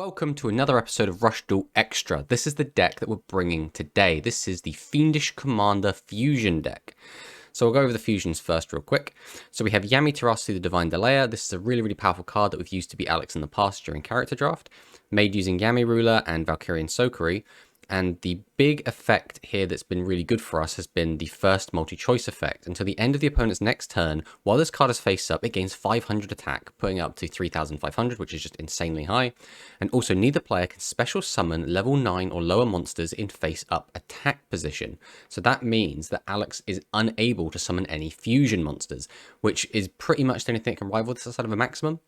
Welcome to another episode of Rush Duel Extra. This is the deck that we're bringing today. This is the Fiendish Commander Fusion deck. So we'll go over the fusions first real quick. So we have Tomatosaurs, the Deviant. This is a really powerful card that we've used to beat Alex in the past during Character Draft. Made using Yami Ruler and Valkyrian Sokori. And the big effect here that's been really good for us has been the first multi-choice effect. Until the end of the opponent's next turn, while this card is face up, it gains 500 attack, putting it up to 3,500, which is just insanely high. And also, neither player can special summon level 9 or lower monsters in face up attack position. So that means that Alex is unable to summon any fusion monsters, which is pretty much the only thing that can rival this outside of a maximum.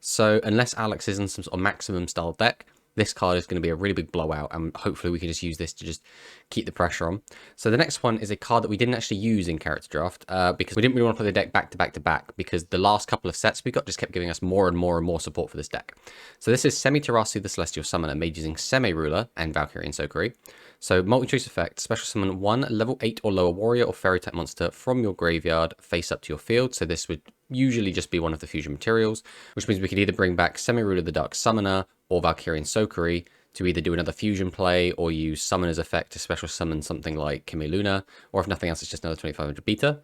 So unless Alex is in some sort of maximum style deck, this card is going to be a really big blowout, and hopefully we can just use this to just keep the pressure on. So the next one is a card that we didn't actually use in Character Draft because we didn't really want to play the deck back to back because the last couple of sets we got just kept giving us more and more support for this deck. So this is Tomatosaurs, the Celestial Summoner, made using Semi Ruler and Valkyrian Sokori. So multi-choice effect, special summon one level 8 or lower warrior or fairy type monster from your graveyard face up to your field. So this would usually just be one of the fusion materials, which means we could either bring back Semi Ruler the Dark Summoner or Valkyrian Sokori to either do another fusion play or use Summoner's Effect to special summon something like Kimi Luna, or if nothing else, it's just another 2500 beta.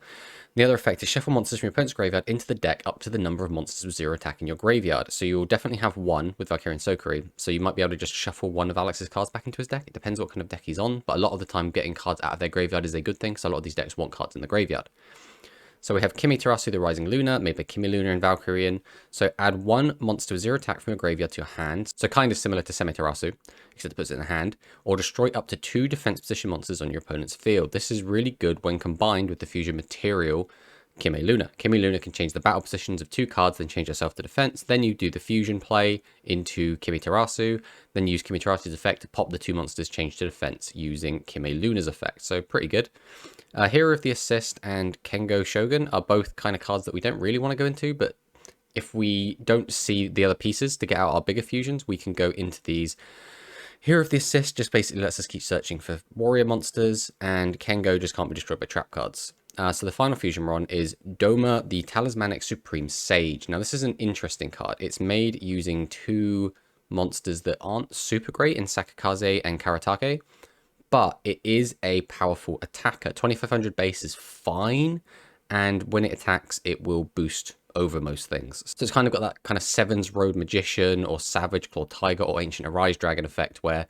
The other effect is shuffle monsters from your opponent's graveyard into the deck up to the number of monsters with 0 attack in your graveyard. So you'll definitely have one with Valkyrian Sokori, so you might be able to just shuffle one of Alex's cards back into his deck. It depends what kind of deck he's on, but a lot of the time getting cards out of their graveyard is a good thing, so a lot of these decks want cards in the graveyard. So we have Tomatosaurs, the Rising Luna, made by Kimi Luna and Valkyrian. So add one monster with 0 attack from your graveyard to your hand. So kind of similar to Tomatosaurs, except it puts it in the hand. Or destroy up to 2 defense position monsters on your opponent's field. This is really good when combined with the fusion material Kimi Luna. Kimi Luna can change the battle positions of 2 cards, then change herself to defense. Then you do the fusion play into Tomatosaurs, then use Tomatosaurs' effect to pop the 2 monsters change to defense using Kimi Luna's effect. So pretty good. Hero of the Assist and Kengo Shogun are both kind of cards that we don't really want to go into, but if we don't see the other pieces to get out our bigger fusions, we can go into these. Hero of the Assist just basically lets us keep searching for warrior monsters, and Kengo just can't be destroyed by trap cards. So the final fusion we're on is Doma, the Talismanic Supreme Sage. Now this is an interesting card. It's made using 2 monsters that aren't super great in Sakakaze and Karatake, but it is a powerful attacker. 2500 base is fine, and when it attacks, it will boost over most things. So it's kind of got that kind of Seven's Road Magician or Savage Claw Tiger or Ancient Arise Dragon effect, where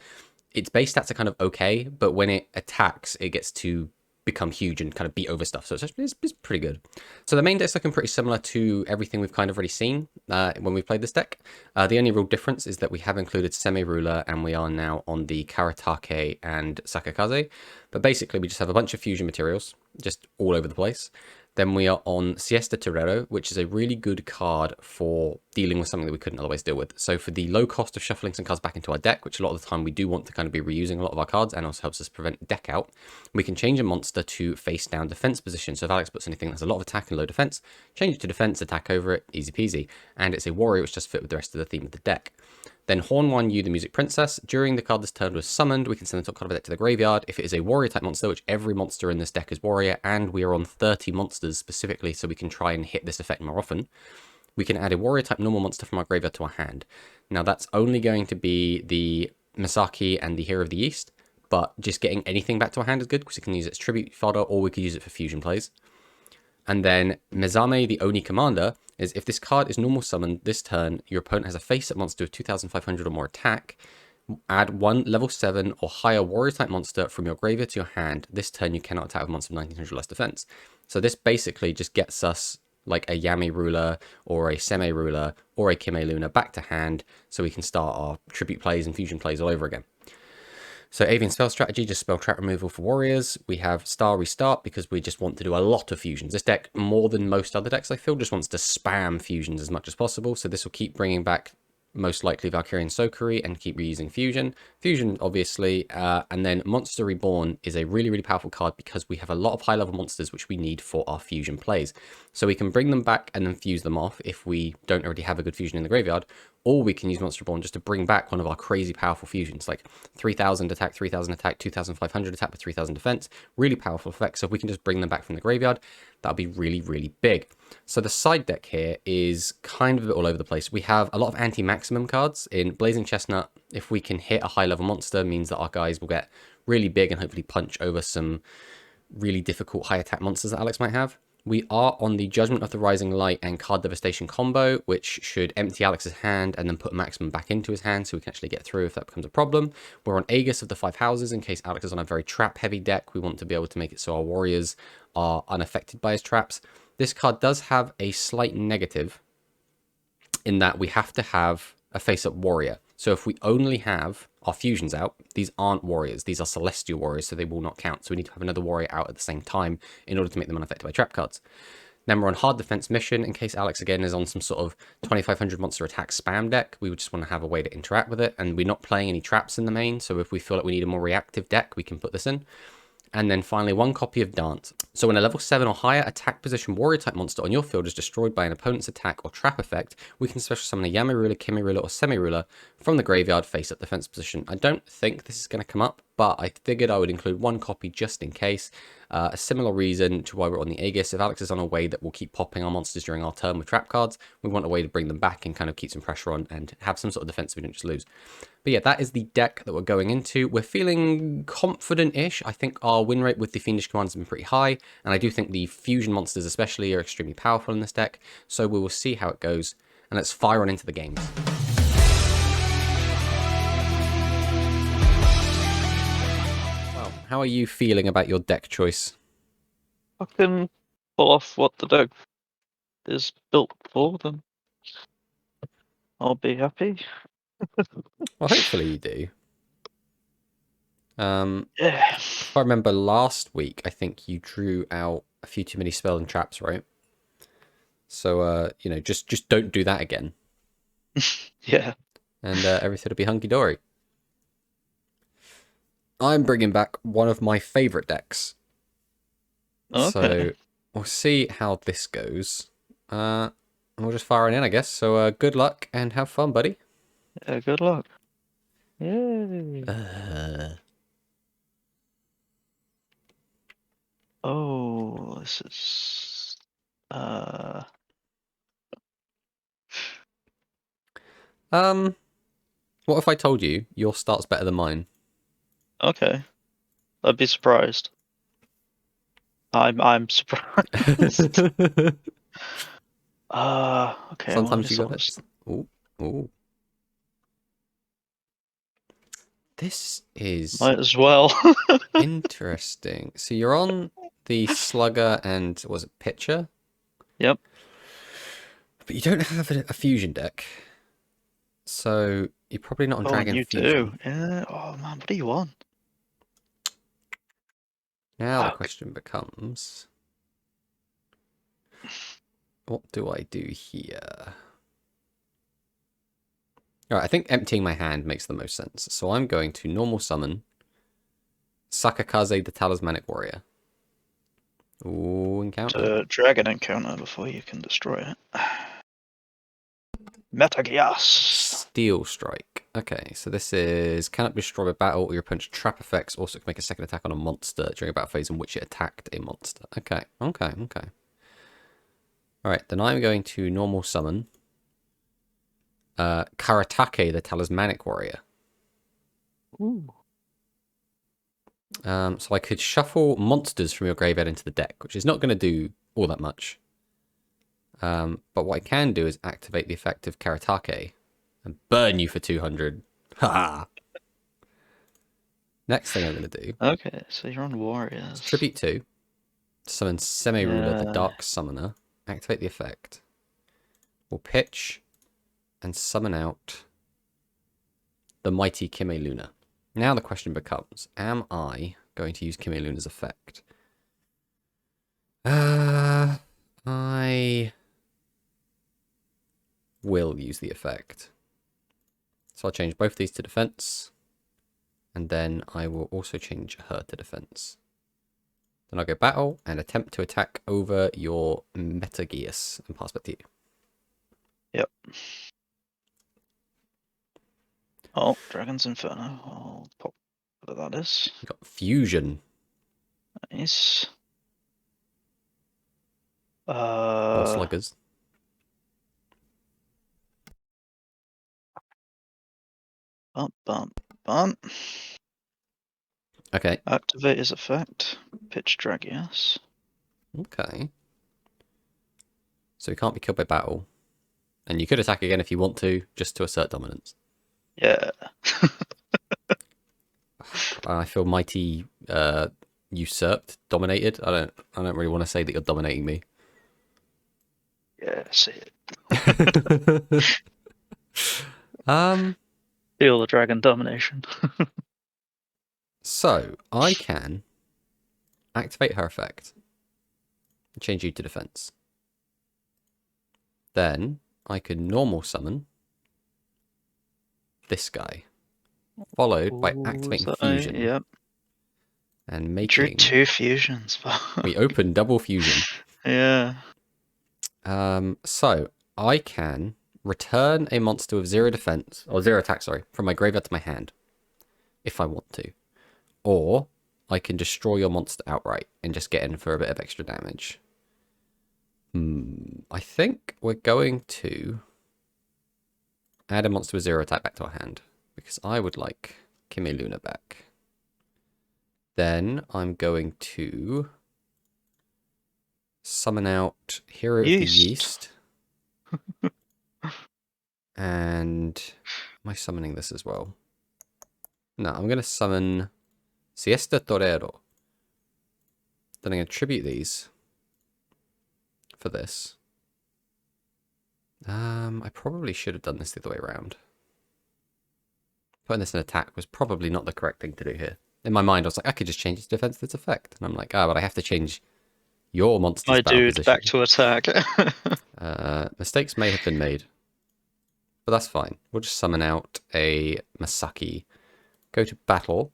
its base stats are kind of okay, but when it attacks, it gets to become huge and kind of beat over stuff. So it's pretty good. So the main deck's looking pretty similar to everything we've kind of already seen when we've played this deck. The only real difference is that we have included Semi Ruler and we are now on the Karatake and Sakakaze. But basically we just have a bunch of fusion materials just all over the place. Then we are on Siesta Torero, which is a really good card for dealing with something that we couldn't otherwise deal with. So for the low cost of shuffling some cards back into our deck, which a lot of the time we do want to kind of be reusing a lot of our cards and also helps us prevent deck out, we can change a monster to face down defense position. So if Alex puts anything that's a lot of attack and low defense, change it to defense, attack over it, easy peasy. And it's a warrior which just fit with the rest of the theme of the deck. Then Horn 1, you the Music Princess. During the card this turn was summoned, we can send the top card of the deck to the graveyard. If it is a warrior type monster, which every monster in this deck is warrior, and we are on 30 monsters specifically, so we can try and hit this effect more often, we can add a warrior type normal monster from our graveyard to our hand. Now that's only going to be the Misaki and the Hero of the East, but just getting anything back to our hand is good because we can use it as tribute fodder, or we could use it for fusion plays. And then Mezame, the Oni Commander, is if this card is normal summoned this turn, your opponent has a face-up monster with 2,500 or more attack, add 1 level 7 or higher warrior-type monster from your graveyard to your hand. This turn you cannot attack with monsters with 1900 or less defense. So this basically just gets us like a Yami Ruler or a Semi Ruler or a Kimi Luna back to hand, so we can start our tribute plays and fusion plays all over again. So Avian Spell Strategy, just spell trap removal for warriors. We have Star Restart because we just want to do a lot of fusions. This deck, more than most other decks I feel, just wants to spam fusions as much as possible. So this will keep bringing back most likely Valkyrian Sokori and keep reusing Fusion. Fusion, obviously, and then Monster Reborn is a really powerful card because we have a lot of high-level monsters which we need for our fusion plays. So we can bring them back and then fuse them off if we don't already have a good fusion in the graveyard, or we can use Monster Reborn just to bring back one of our crazy powerful fusions, like 3,000 attack, 3,000 attack, 2,500 attack with 3,000 defense. Really powerful effects, so if we can just bring them back from the graveyard, that'll be really, really big. So the side deck here is kind of a bit all over the place. We have a lot of anti-maximum cards. In Blazing Chestnut, if we can hit a high-level monster, means that our guys will get really big and hopefully punch over some really difficult high-attack monsters that Alex might have. We are on the Judgment of the Rising Light and Card Devastation combo, which should empty Alex's hand and then put maximum back into his hand so we can actually get through if that becomes a problem. We're on Aegis of the Five Houses in case Alex is on a very trap-heavy deck. We want to be able to make it so our warriors are unaffected by his traps. This card does have a slight negative in that we have to have a face-up warrior. So if we only have our fusions out, these aren't warriors. These are celestial warriors, so they will not count. So we need to have another warrior out at the same time in order to make them unaffected by trap cards. Then we're on hard defense mission in case Alex again is on some sort of 2500 monster attack spam deck. We would just want to have a way to interact with it, and we're not playing any traps in the main. So if we feel like we need a more reactive deck, we can put this in. And then finally, one copy of Dance. So when a level 7 or higher attack position warrior type monster on your field is destroyed by an opponent's attack or trap effect, we can special summon a Yami Ruler, Kimi Ruler, or Semi Ruler from the graveyard face up defense position. I don't think this is going to come up, but I figured I would include one copy just in case. A similar reason to why we're on the Aegis. If Alex is on a way that will keep popping our monsters during our turn with trap cards, we want a way to bring them back and kind of keep some pressure on and have some sort of defense so we don't just lose. But yeah, that is the deck that we're going into. We're feeling confident-ish. I think our win rate with the Fiendish commands has been pretty high, and I do think the fusion monsters especially are extremely powerful in this deck, so we will see how it goes, and let's fire on into the games. Well, how are you feeling about your deck choice? I can pull off what the deck is built for, then I'll be happy. Well, hopefully you do. Yeah. If I remember last week, I think you drew out a few too many spell and traps, right? So, you know, just don't do that again. Yeah. And everything will be hunky-dory. I'm bringing back one of my favourite decks. Okay. So, we'll see how this goes. We'll just fire it in, I guess. So, good luck and have fun, buddy. Yeah, good luck. Yay. Oh, this is... What if I told you your start's better than mine? Okay. I'd be surprised. I'm surprised. Okay. Sometimes you got it. Ooh. This is Might as well. interesting. So you're on the Slugger and, was it Pitcher? Yep. But you don't have a fusion deck. So you're probably not on Dragon you Fusion. do. Yeah. Oh man, what do you want? Now the question becomes, what do I do here? Alright, I think emptying my hand makes the most sense. So I'm going to normal summon Sakakaze the Talismanic Warrior. Ooh, encounter. Dragon encounter before you can destroy it. Metagias. Steel Strike. Okay, so this is cannot be destroyed by battle or your opponent's trap effects. Also can make a second attack on a monster during a battle phase in which it attacked a monster. Okay. Alright, then I'm going to normal summon Karatake the Talismanic Warrior. Ooh. So I could shuffle monsters from your graveyard into the deck, which is not going to do all that much. But what I can do is activate the effect of Karatake and burn you for 200. Ha! Next thing I'm going to do. Okay, so you're on Warriors. Tribute 2. Summon Semi-Ruler, the Dark Summoner. Activate the effect. We'll pitch and summon out the Mighty Kime Luna. Now the question becomes, am I going to use Kime Luna's effect? I will use the effect. So I'll change both these to defense. And then I will also change her to defense. Then I'll go battle and attempt to attack over your Metagias and pass back to you. Yep. Oh, Dragon's Inferno. I'll pop what that is. We've got Fusion. Nice. Or sluggers. Bump. Okay. Activate his effect. Pitch drag, yes. Okay. So he can't be killed by battle. And you could attack again if you want to, just to assert dominance. Yeah. I feel mighty usurped, dominated. I don't really want to say that you're dominating me. Yeah, see it. Feel the dragon domination. So I can activate her effect and change you to defense. Then I can normal summon this guy, followed by activating fusion. Yep. And making. Drew 2 fusions. We open double fusion. Yeah. So I can return a monster with 0 defense, or 0 attack, sorry, from my graveyard to my hand, if I want to. Or I can destroy your monster outright and just get in for a bit of extra damage. I think we're going to add a monster with 0 attack back to our hand, because I would like Kimi Luna back. Then I'm going to summon out Hero of the Yeast. And am I summoning this as well? No, I'm going to summon Siesta Torero. Then I'm going to tribute these for this. I probably should have done this the other way around. Putting this in attack was probably not the correct thing to do here. In my mind, I was like, I could just change its defense to its effect. And I'm like, but I have to change your monster's battle position. Back to attack. Mistakes may have been made. But that's fine. We'll just summon out a Masaki. Go to battle.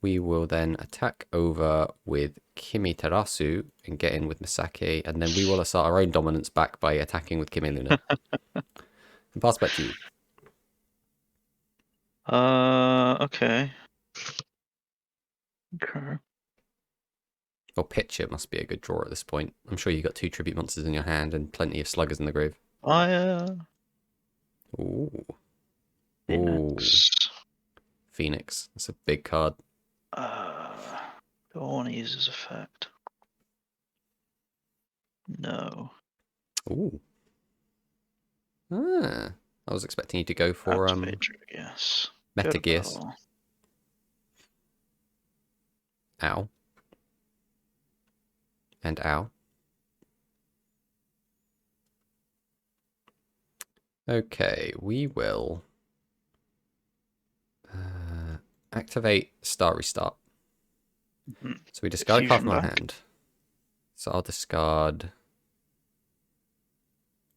We will then attack over with Kimi Terasu and get in with Misaki. And then we will assert our own dominance back by attacking with Kimi Luna. And pass back to you. Okay. Or Pitcher must be a good draw at this point. I'm sure you've got 2 tribute monsters in your hand and plenty of sluggers in the grave. Ooh. Phoenix. Phoenix. That's a big card. Don't want to use his effect. No. Ooh. I was expecting you to go for yes. Metagears. Ow. And ow. Okay, we will activate Star Restart. So we discard a card from our hand. So I'll discard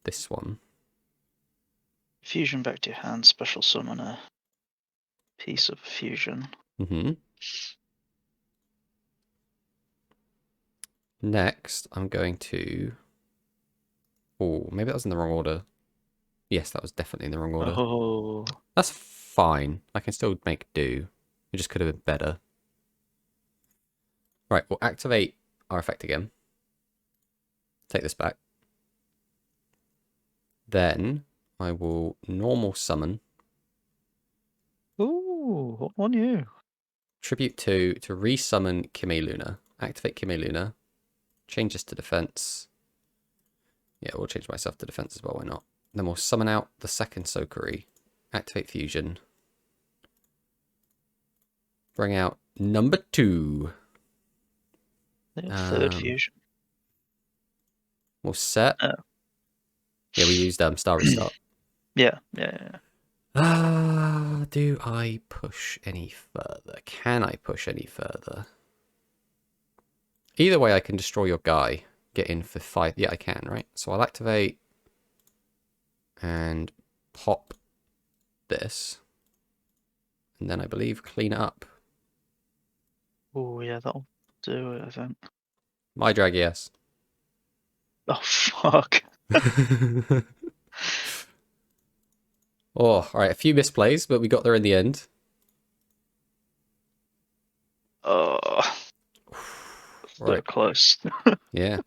this one. Fusion back to your hand, special summon a piece of fusion. Next, I'm going to... Oh, maybe that was in the wrong order. Yes, that was definitely in the wrong order. Oh. That's fine. I can still make do. It just could have been better. Right, we'll activate our effect again. Take this back. Then I will normal summon. Ooh, what on you? Tribute 2 to resummon Kimi Luna. Activate Kimi Luna. Change this to defense. Yeah, we'll change myself to defense as well, why not? Then we'll summon out the second Sokuri. Activate fusion. Bring out number 2. Third fusion. We'll set. Yeah, we used Star Restart. Yeah. Do I push any further? Can I push any further? Either way, I can destroy your guy. Get in for 5. Yeah, I can, right? So I'll activate and pop this. And then I believe clean it up. Oh, yeah, that'll do it, I think. My drag, yes. Oh, fuck. Oh, alright, a few misplays, but we got there in the end. Oh, right. close. Yeah.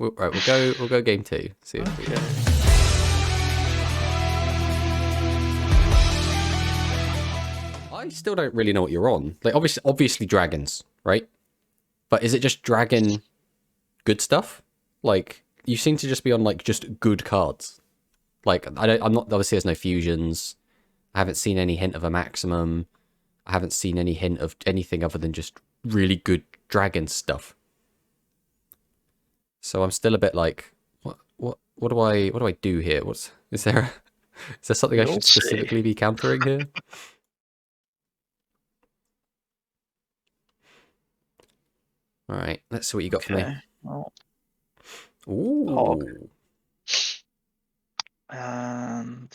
Right, we'll go game 2. See if we... I still don't really know what you're on. Like, obviously dragons, right? But is it just dragon good stuff? Like, you seem to just be on like just good cards. Like, I'm not, obviously there's no fusions. I haven't seen any hint of a maximum. I haven't seen any hint of anything other than just really good dragon stuff. So I'm still a bit like, what do I do here? Is there something I should specifically be countering here? All right, let's see what you got for me. Well, Ooh. hog. And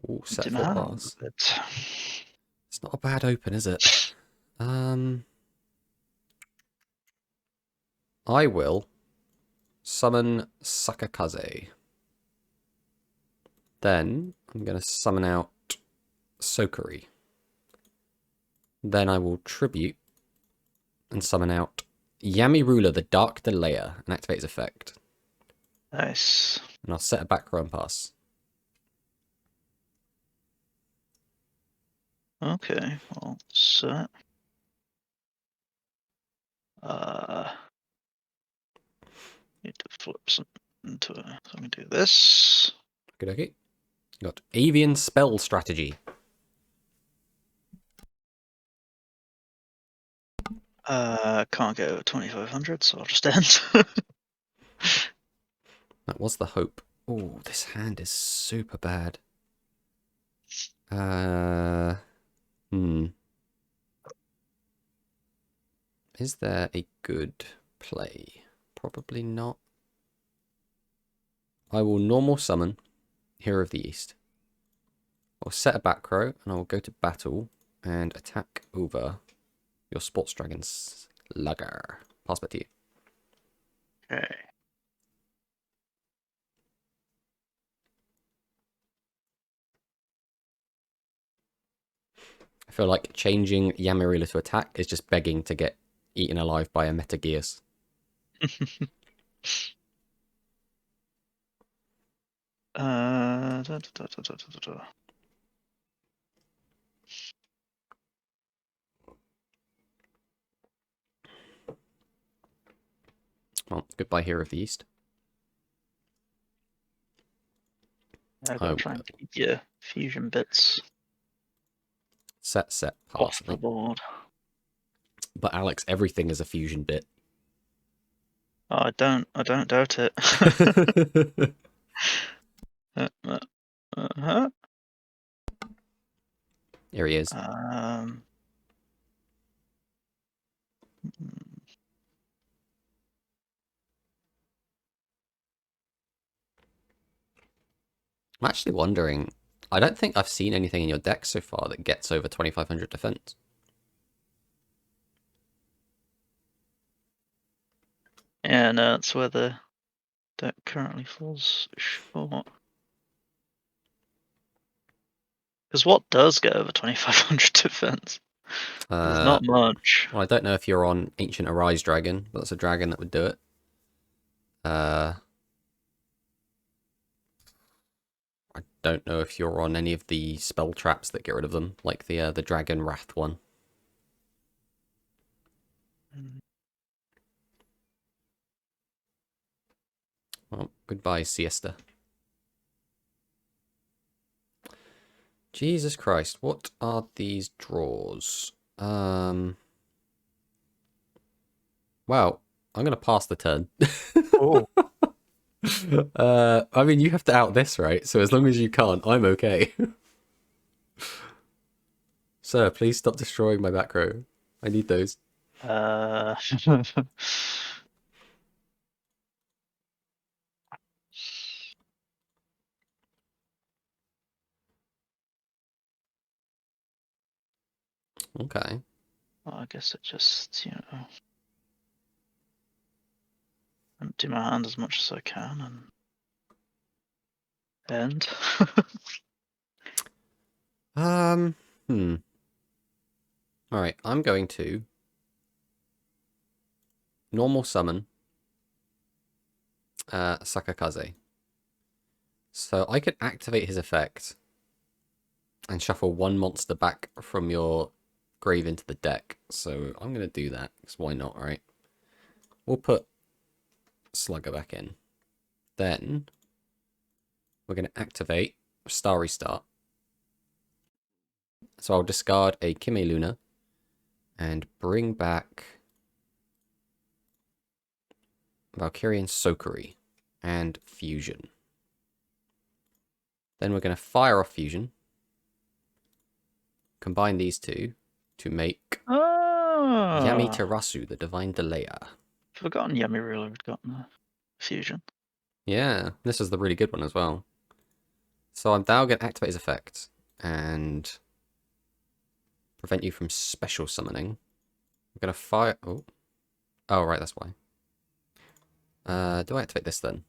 Ooh, set for bars. It's not a bad open, is it? I will summon Sakakaze. Then I'm going to summon out Sokori. Then I will tribute and summon out Yami Ruler, the Dark Delayer, and activate his effect. Nice. And I'll set a back row and pass. Okay, well, set. Need to flip something into it. Let me do this. Good, okay. Got Avian Spell Strategy. Can't go 2500, so I'll just end. That was the hope. Oh, this hand is super bad. Is there a good play? Probably not. I will normal summon Hero of the East. I'll set a back row and I will go to battle and attack over your Sports Dragon's Lugger. Pass back to you. Okay. I feel like changing Yamarila to attack is just begging to get eaten alive by a Metagears. Well, goodbye, Hero of the East. I gotta try and keep your fusion bits. Set, pass. Off the board. But Alex, everything is a fusion bit. Oh, I don't doubt it. Here he is. I'm actually wondering, I don't think I've seen anything in your deck so far that gets over 2500 defense. Yeah, no, that's where the deck currently falls short. Because what does get over 2500 defense? There's not much. Well, I don't know if you're on Ancient Arise Dragon, but that's a dragon that would do it. I don't know if you're on any of the spell traps that get rid of them, like the Dragon Wrath one. Well, goodbye, Siesta. Jesus Christ, what are these draws? Well, I'm going to pass the turn. Oh. I mean, you have to out this, right? So as long as you can't, I'm okay. Sir, please stop destroying my back row. I need those. Okay. Well, I guess it just, empty my hand as much as I can and end. Um, hmm. Alright, I'm going to normal summon Sakakaze. So I could activate his effect and shuffle one monster back from your grave into the deck. So I'm going to do that, because why not, right? We'll put Slugger back in. Then we're going to activate Starry Start. So I'll discard a Kime Luna and bring back Valkyrian Sokori and Fusion. Then we're going to fire off Fusion. Combine these two to make Yami Ah, Terasu, the Divine Delayer. forgotten Yummy really had gotten a fusion. Yeah, this is the really good one as well. So I'm now going to activate his effect and prevent you from special summoning. I'm going to fire... Oh, right, that's why. Do I activate this then?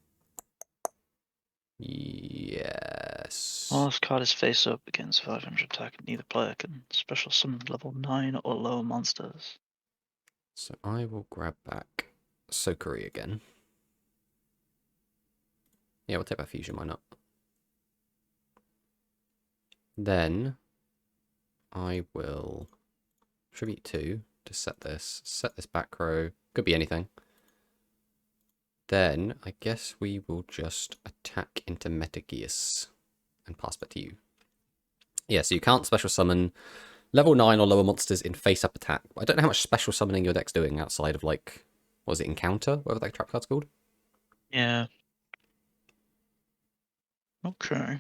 Yes. While this card is face up against 500 attack, neither player can special summon level 9 or lower monsters. So I will grab back Sokori again. Yeah, we'll take back Fusion, why not? Then I will tribute 2 to set this back row. Could be anything. Then I guess we will just attack into Metageus and pass back to you. Yeah, so you can't special summon level 9 or lower monsters in face-up attack. I don't know how much special summoning your deck's doing outside of, like, what was it, Encounter? Whatever that trap card's called. Yeah. Okay.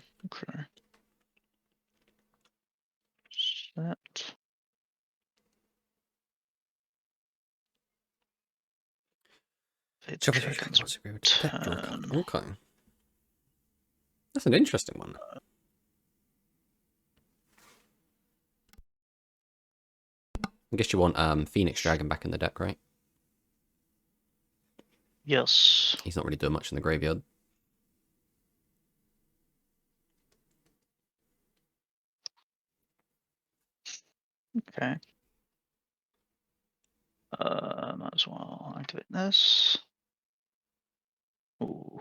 Set. Fade the dragons turn. Okay. That's an interesting one. I guess you want Phoenix Dragon back in the deck, right? Yes. He's not really doing much in the graveyard. Okay. Might as well activate this. Ooh,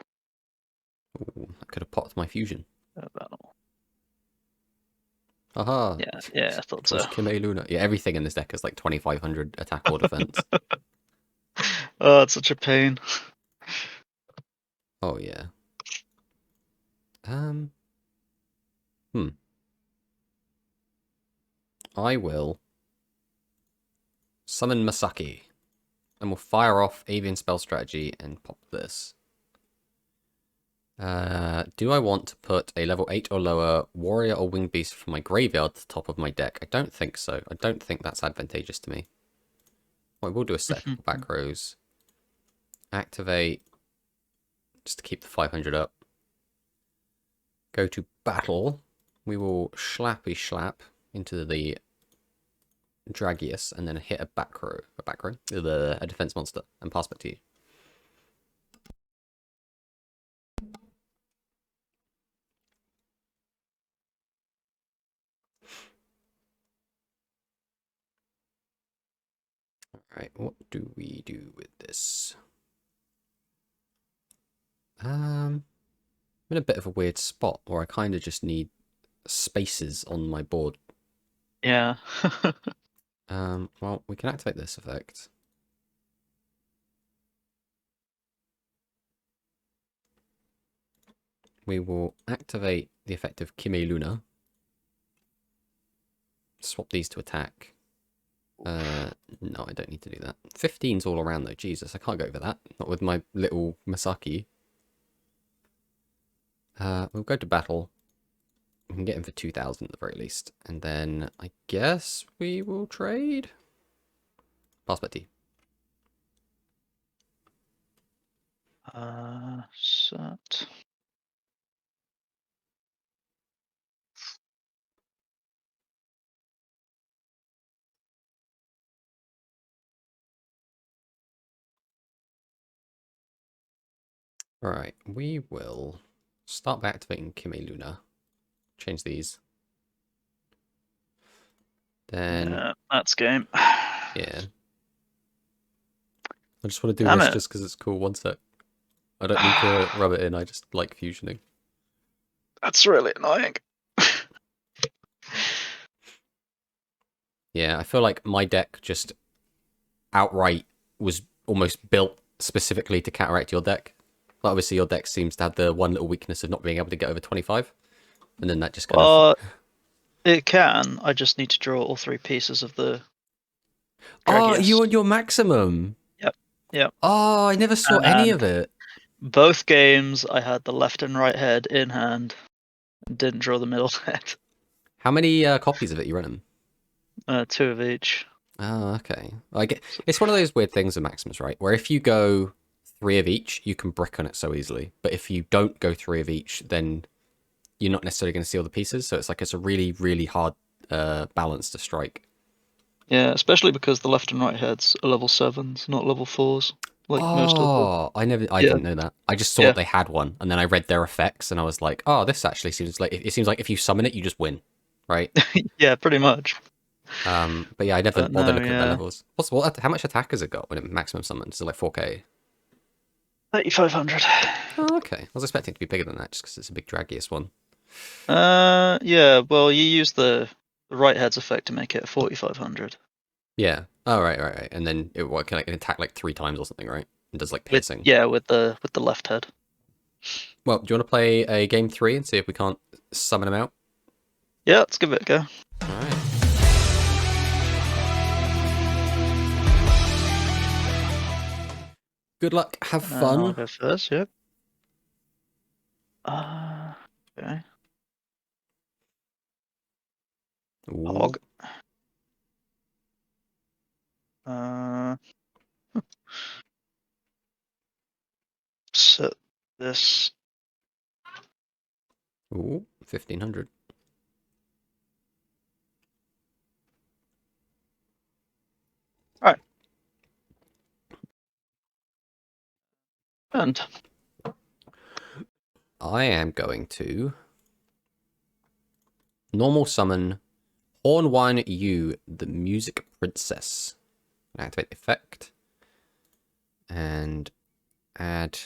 Ooh, I could have popped my Fusion. battle. Aha! Yeah, I thought It was so. Kime Luna. Yeah, everything in this deck is like 2500 attack or defense. Oh, it's such a pain. Oh, yeah. Hmm. I will summon Masaki. And we'll fire off Avian Spell Strategy and pop this. Do I want to put a level 8 or lower Warrior or Winged Beast from my graveyard to the top of my deck? I don't think so. I don't think that's advantageous to me. Well, we'll do a second back rows. Activate, just to keep the 500 up. Go to battle. We will slappy slap into the Dragius and then hit a defense monster and pass back to you. Alright, what do we do with this? I'm in a bit of a weird spot where I kind of just need spaces on my board. Yeah. Well, we can activate this effect. We will activate the effect of Kime Luna. Swap these to attack. No, I don't need to do that. 15's all around though. Jesus, I can't go over that. Not with my little Masaki. We'll go to battle. We can get him for 2000 at the very least. And then I guess we will trade. Pass back to you. Set. Alright, we will start by activating Kime Luna. Change these. Then Yeah, that's game. yeah. I just want to do Damn this it. just because it's cool. One sec. I don't mean to rub it in. I just like fusioning. That's really annoying. Yeah, I feel like my deck just outright was almost built specifically to counteract your deck. But obviously, your deck seems to have the one little weakness of not being able to get over 25. And then that just kind of... It can. I just need to draw all 3 pieces of the Oh, you Dragiest. on your maximum? Yep. Oh, I never saw any And of it. both games, I had the left and right head in hand. And didn't draw the middle head. How many copies of it you running? 2 of each. Oh, okay. It's one of those weird things with Maximus, right? Where if you go 3 of each, you can brick on it so easily. But if you don't go 3 of each, then you're not necessarily going to see all the pieces. So it's a really, really hard balance to strike. Yeah, especially because the left and right heads are level 7s, not level 4s, like most of them. Oh, I Yeah, didn't know that. I just saw yeah, they had one, and then I read their effects, and I was like, oh, this actually seems like it seems like if you summon it, you just win, right? yeah, pretty much. But yeah, I never But bothered no, looking at their yeah, levels. How much attack has it got when it maximum summons? Is it like 4K? 3,500. Oh, okay. I was expecting it to be bigger than that, just because it's a big draggiest one. Yeah. Well, you use the right heads effect to make it 4,500. Yeah. Oh, right. And then it can attack like 3 times or something, right? It does like With piercing. with the left head. Well, do you want to play a game 3 and see if we can't summon them out? Yeah, let's give it a go. All right. Good luck. Have And I'll fun. go first. Yep. Okay. Ooh. Hog. Uh, set this. Ooh. 1,500. All right. And I am going to normal summon Horn 1 U, the Music Princess. Activate the effect. And add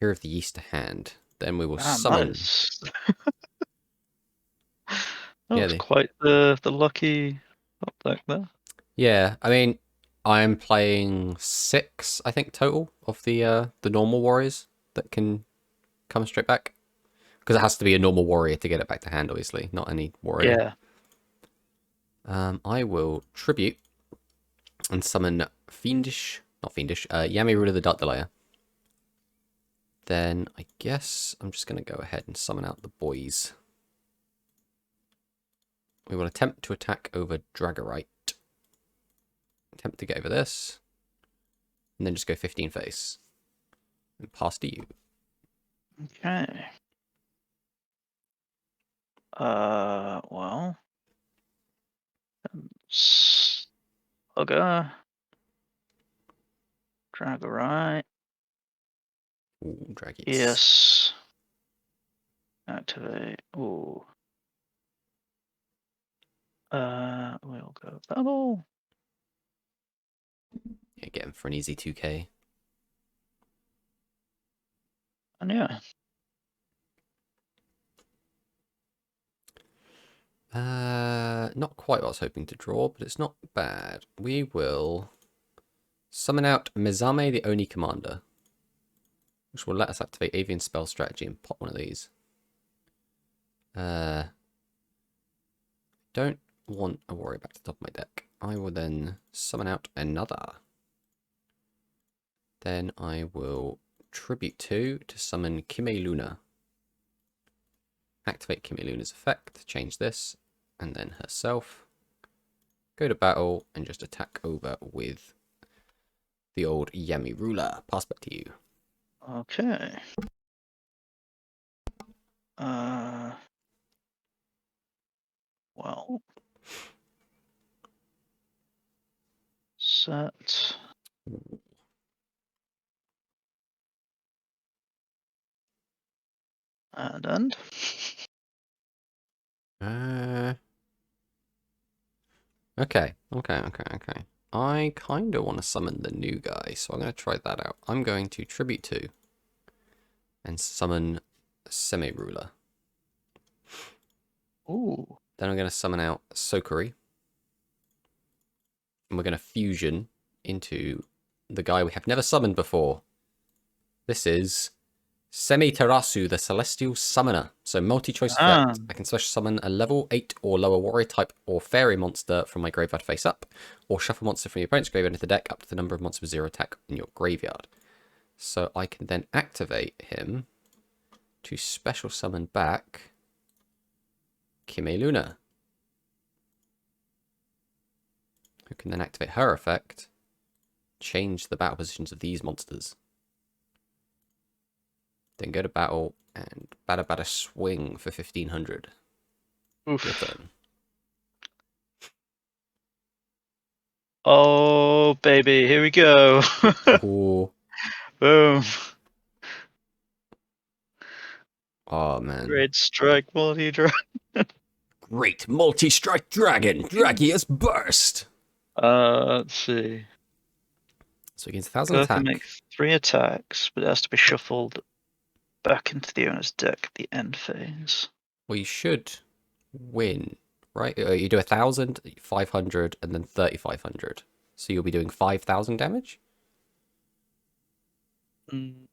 Here of the Yeast to hand. Then we will damn, that summon. is that Yeah, was quite the lucky top deck there. yeah. I mean, I'm playing 6, I think, total of the normal warriors that can come straight back. Because it has to be a normal warrior to get it back to hand, obviously, not any warrior. Yeah. I will tribute and summon Yami Ruler the Dark Delayer. Then I guess I'm just going to go ahead and summon out the boys. We will attempt to attack over Dragorite. Attempt to get over this. And then just go 15 face. And pass to you. Okay. Well. Slugger. Dragorite. Ooh, Draggies. Yes. Activate. Ooh. We'll go battle. Yeah, get him for an easy 2k. And yeah. Not quite what I was hoping to draw, but it's not bad. We will summon out Mizame, the Oni Commander, which will let us activate Avian Spell Strategy and pop one of these. Don't want a warrior back to the top of my deck. I will then summon out another. Then I will tribute 2 to summon Kime Luna. Activate Kime Luna's effect, change this, and then herself. Go to battle and just attack over with the old Yami Ruler. Pass back to you. Okay. Well. Set. And end. Okay. I kind of want to summon the new guy, so I'm going to try that out. I'm going to Tribute 2 and summon Semi-Ruler. Ooh. Then I'm going to summon out Sokori. And we're going to fusion into the guy we have never summoned before. This is Semitarasu, the Celestial Summoner. So multi-choice Ah. effect. I can special summon a level 8 or lower warrior type or fairy monster from my graveyard face up, or shuffle monster from your opponent's graveyard into the deck up to the number of monsters with 0 attack in your graveyard. So I can then activate him to special summon back Kime Luna, who can then activate her effect, change the battle positions of these monsters. Then go to battle and bada swing for 1500. Oof. Your turn. Oh, baby, here we go. Ooh. Boom. Oh, man. Great strike, multi-draw. Great multi-strike dragon! Dragius Burst! Let's see. So he gains 1,000 Go can attack. make 3 attacks, but it has to be shuffled back into the owner's deck at the end phase. Well, you should win, right? You do 1,000, 500, and then 3,500. So you'll be doing 5,000 damage? Mm.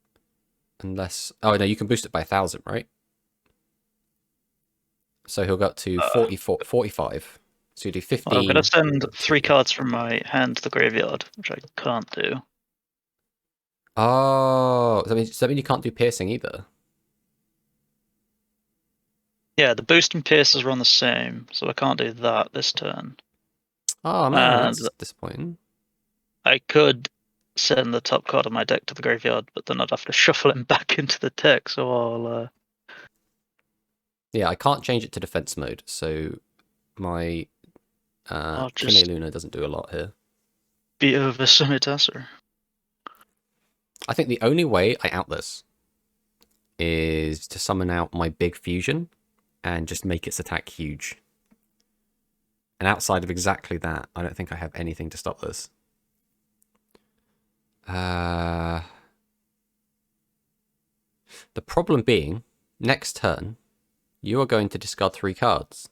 Unless... Oh, no, you can boost it by 1,000, right? So he'll go up to 45. So you do 15. Well, I'm going to send 3 cards from my hand to the graveyard, which I can't do. Oh, does that mean you can't do piercing either? Yeah, the boost and pierces run the same, so I can't do that this turn. Oh, man, And that's disappointing. I could send the top card of my deck to the graveyard, but then I'd have to shuffle him back into the deck, so I'll... Yeah, I can't change it to defense mode, so my I'll Kime just Luna doesn't do a lot here. beat over Tomatosaurs. I think the only way I out this is to summon out my big fusion and just make its attack huge. And outside of exactly that, I don't think I have anything to stop this. The problem being, next turn, you are going to discard 3 cards.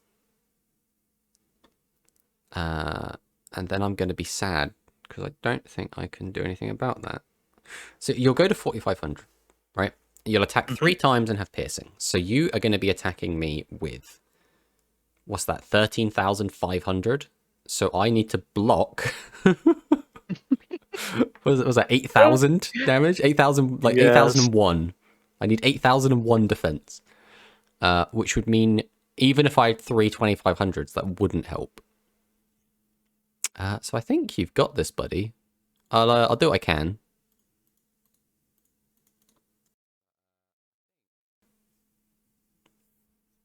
And then I'm going to be sad, because I don't think I can do anything about that. So you'll go to 4,500, right? You'll attack 3 times and have piercing. So you are going to be attacking me with, what's that, 13,500? So I need to block... was that 8,000 damage? 8,000, like Yes. 8,001. I need 8,001 defense. Which would mean, even if I had 3 2,500s, that wouldn't help. So I think you've got this, buddy. I'll do what I can.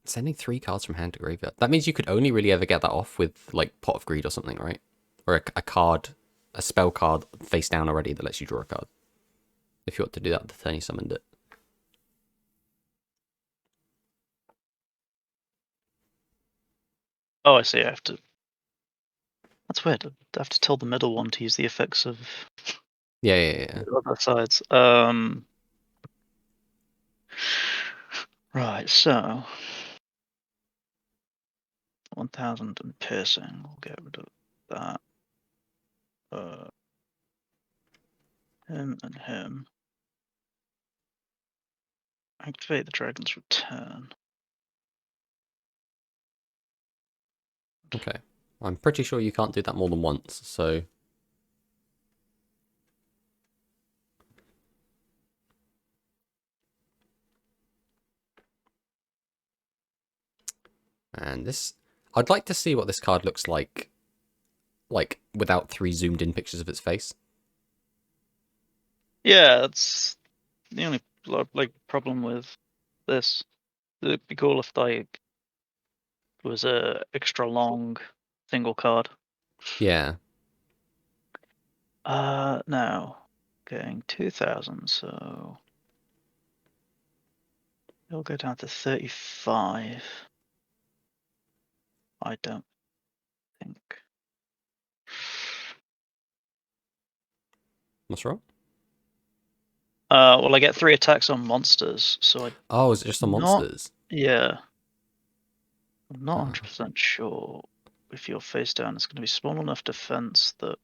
Sending 3 cards from hand to graveyard. That means you could only really ever get that off with, like, Pot of Greed or something, right? Or a card, a spell card face down already that lets you draw a card. If you want to do that the turn you summoned it. Oh, I see. I have to. That's weird. I have to tell the middle one to use the effects of Yeah. the other sides. Right. So 1,000 and piercing. We'll get rid of that. Him and him. Activate the dragon's return. Okay. I'm pretty sure you can't do that more than once, so... And this... I'd like to see what this card looks like without 3 zoomed in pictures of its face. Yeah, that's the only problem with this. It'd be cool if like it was a extra long single card. Yeah. Now getting 2,000, so it'll go down to 35. I don't think. What's wrong? Well, I get 3 attacks on monsters, so I. Oh, is it just on monsters? Yeah. I'm not 100% sure if you're face down. It's going to be small enough defense that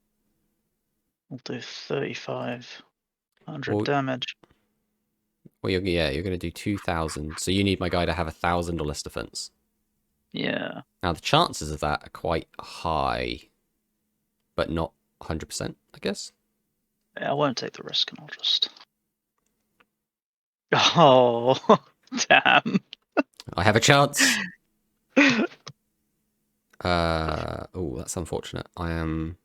will do 3,500 damage. Well, you're going to do 2,000. So you need my guy to have 1,000 or less defense. Yeah. Now, the chances of that are quite high, but not 100%, I guess. Yeah, I won't take the risk, and I'll just. Oh, damn. I have a chance. Oh, that's unfortunate. I am.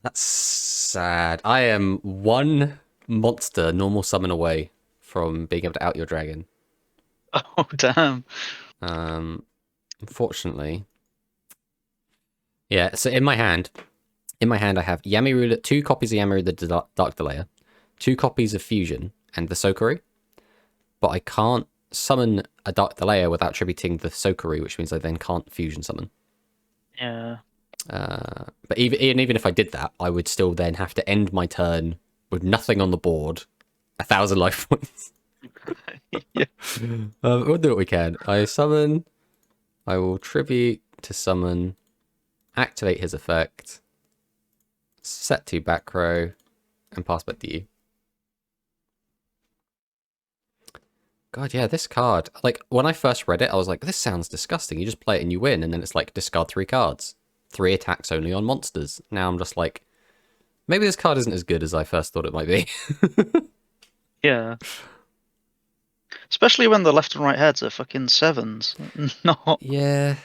That's sad. I am one monster normal summon away from being able to out your dragon. Oh, damn. Unfortunately. Yeah, so in my hand, I have Yamiru, 2 copies of Yamiru the Dark Delayer, 2 copies of Fusion, and the Sokori. But I can't summon a Dark Delayer without tributing the Sokori, which means I then can't Fusion summon. Yeah. But even if I did that, I would still then have to end my turn with nothing on the board, 1,000 life points. Yeah. We'll do what we can. I summon. I will tribute to summon. Activate his effect. Set to back row, and pass back to you. God, yeah, this card. Like, when I first read it, I was like, this sounds disgusting. You just play it and you win, and then it's like, discard 3 cards. 3 attacks only on monsters. Now I'm just like, maybe this card isn't as good as I first thought it might be. Yeah. Especially when the left and right heads are fucking 7s, not Yeah,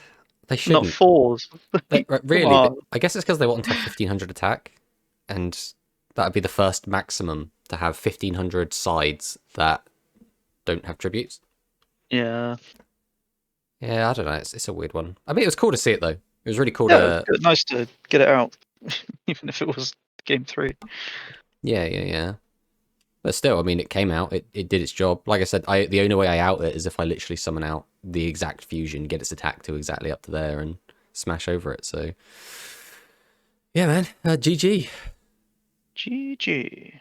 they not shouldn't. 4s. Really, I guess it's because they want to have 1,500 attack, and that would be the first maximum to have 1,500 sides that don't have tributes. Yeah. Yeah, I don't know. It's a weird one. I mean, it was cool to see it though. It was really cool Yeah, to. nice to get it out, even if it was game 3. Yeah. But still, I mean, it came out. It did its job. Like I said, the only way I out it is if I literally summon out the exact fusion, get its attack to exactly up to there, and smash over it. So, yeah, man. GG. GG.